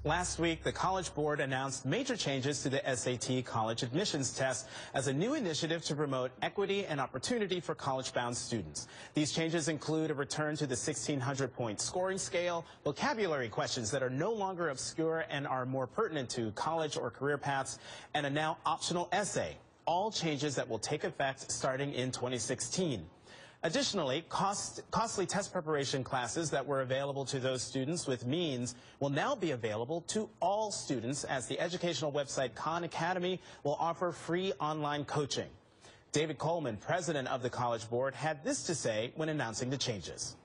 Last week, the College Board announced major changes to the SAT college admissions test as a new initiative to promote equity and opportunity for college-bound students. These changes include a return to the 1,600-point scoring scale, vocabulary questions that are no longer obscure and are more pertinent to college or career paths, and a now optional essay. All changes that will take effect starting in 2016. Additionally, costly test preparation classes that were available to those students with means will now be available to all students, as the educational website Khan Academy will offer free online coaching. David Coleman, president of the College Board, had this to say when announcing the changes.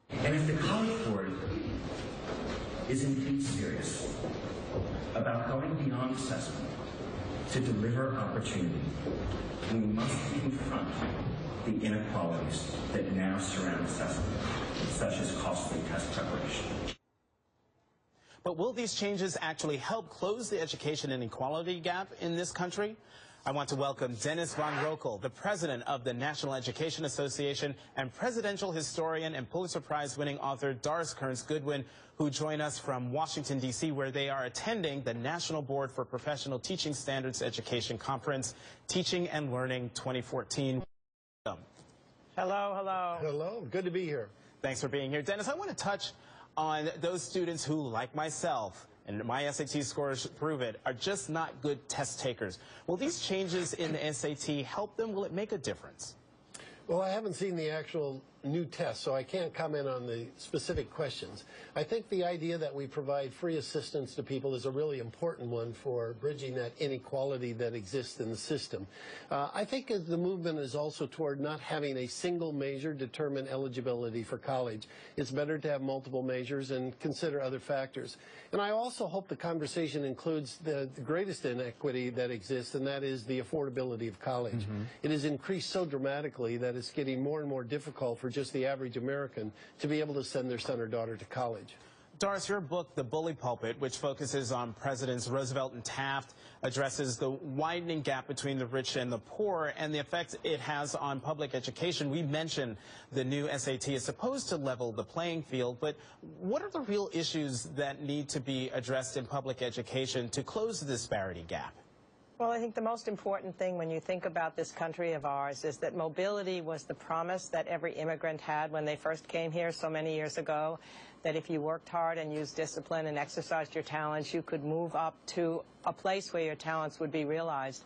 And if the College Board is indeed serious about going beyond assessment to deliver opportunity, we must confront the inequalities that now surround assessment, such as costly test preparation. But will these changes actually help close the education inequality gap in this country? I want to welcome Dennis von Roekel, the president of the National Education Association, and presidential historian and Pulitzer Prize-winning author Doris Kearns-Goodwin, who join us from Washington, D.C., where they are attending the National Board for Professional Teaching Standards Education Conference, Teaching and Learning 2014. Hello, hello. Hello, good to be here. Thanks for being here. Dennis, I want to touch on those students who, like myself, and my SAT scores prove it, are just not good test takers. Will these changes in the SAT help them? Will it make a difference? Well, I haven't seen the actual new test, so I can't comment on the specific questions. I think the idea that we provide free assistance to people is a really important one for bridging that inequality that exists in the system. I think the movement is also toward not having a single measure determine eligibility for college. It's better to have multiple measures and consider other factors. And I also hope the conversation includes the greatest inequity that exists, and that is the affordability of college. It has increased so dramatically that it's getting more and more difficult for just the average American to be able to send their son or daughter to college. Doris, your book, The Bully Pulpit, which focuses on Presidents Roosevelt and Taft, addresses the widening gap between the rich and the poor and the effect it has on public education. We mentioned the new SAT is supposed to level the playing field, but what are the real issues that need to be addressed in public education to close the disparity gap? Well, I think the most important thing when you think about this country of ours is that mobility was the promise that every immigrant had when they first came here so many years ago, that if you worked hard and used discipline and exercised your talents, you could move up to a place where your talents would be realized.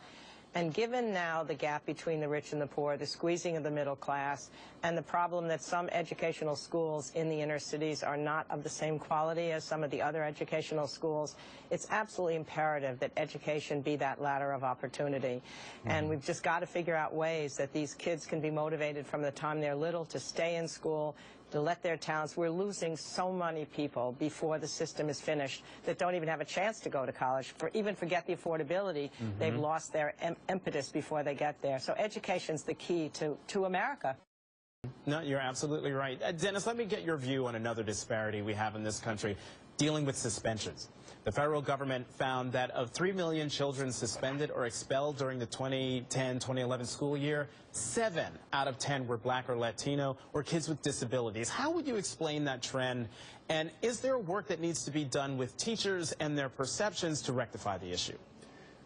And given now the gap between the rich and the poor, the squeezing of the middle class, and the problem that some educational schools in the inner cities are not of the same quality as some of the other educational schools, it's absolutely imperative that education be that ladder of opportunity. And we've just got to figure out ways that these kids can be motivated from the time they're little to stay in school, to let their talents. We're losing so many people before the system is finished that don't even have a chance to go to college. Even forget the affordability, they've lost their impetus before they get there. So education's the key to America. No, you're absolutely right. Dennis, let me get your view on another disparity we have in this country, dealing with suspensions. The federal government found that of 3 million children suspended or expelled during the 2010-2011 school year, 7 out of 10 were black or Latino or kids with disabilities. How would you explain that trend? And is there work that needs to be done with teachers and their perceptions to rectify the issue?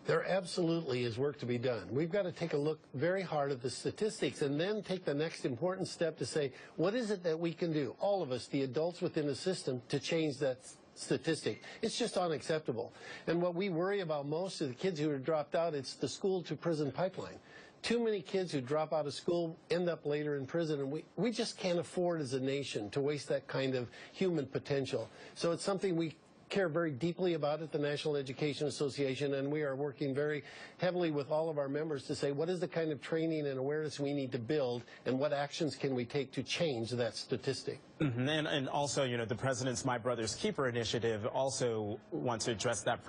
There absolutely is work to be done. We've got to take a look very hard at the statistics and then take the next important step to say, what is it that we can do, all of us, the adults within the system, to change that statistic? It's just unacceptable. And what we worry about most is the kids who are dropped out. It's the school-to-prison pipeline. Too many kids who drop out of school end up later in prison, and we just can't afford as a nation to waste that kind of human potential. So it's something we care very deeply about at the National Education Association, and we are working very heavily with all of our members to say what is the kind of training and awareness we need to build and what actions can we take to change that statistic. And also, you know, the President's My Brother's Keeper initiative also wants to address that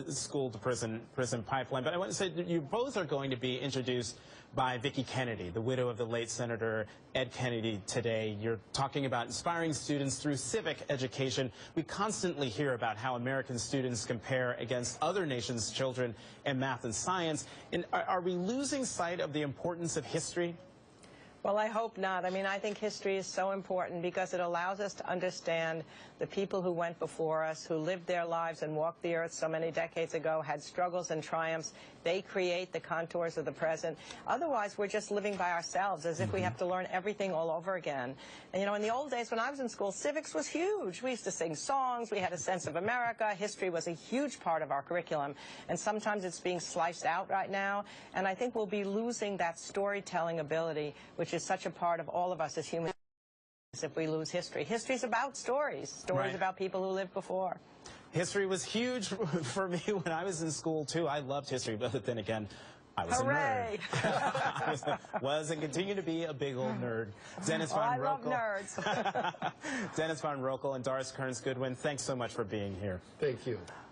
school-to-prison pipeline. But I want to say that you both are going to be introduced by Vicki Kennedy, the widow of the late Senator Ed Kennedy, today. You're talking about inspiring students through civic education. We constantly hear about how American students compare against other nations' children in math and science. And are we losing sight of the importance of history? Well, I hope not. I mean, I think history is so important because it allows us to understand the people who went before us, who lived their lives and walked the earth so many decades ago, had struggles and triumphs. They create the contours of the present. Otherwise, we're just living by ourselves as if we have to learn everything all over again. And, you know, in the old days when I was in school, civics was huge. We used to sing songs. We had a sense of America. History was a huge part of our curriculum. And sometimes it's being sliced out right now. And I think we'll be losing that storytelling ability, which is such a part of all of us as humans if we lose history. History's about stories Right. about people who lived before. History was huge for me when I was in school, too. I loved history, but then again, I was Hooray! a nerd. was and continue to be a big old nerd. Dennis I von love Roekel. nerds. Dennis von Roekel and Doris Kearns Goodwin, thanks so much for being here. Thank you.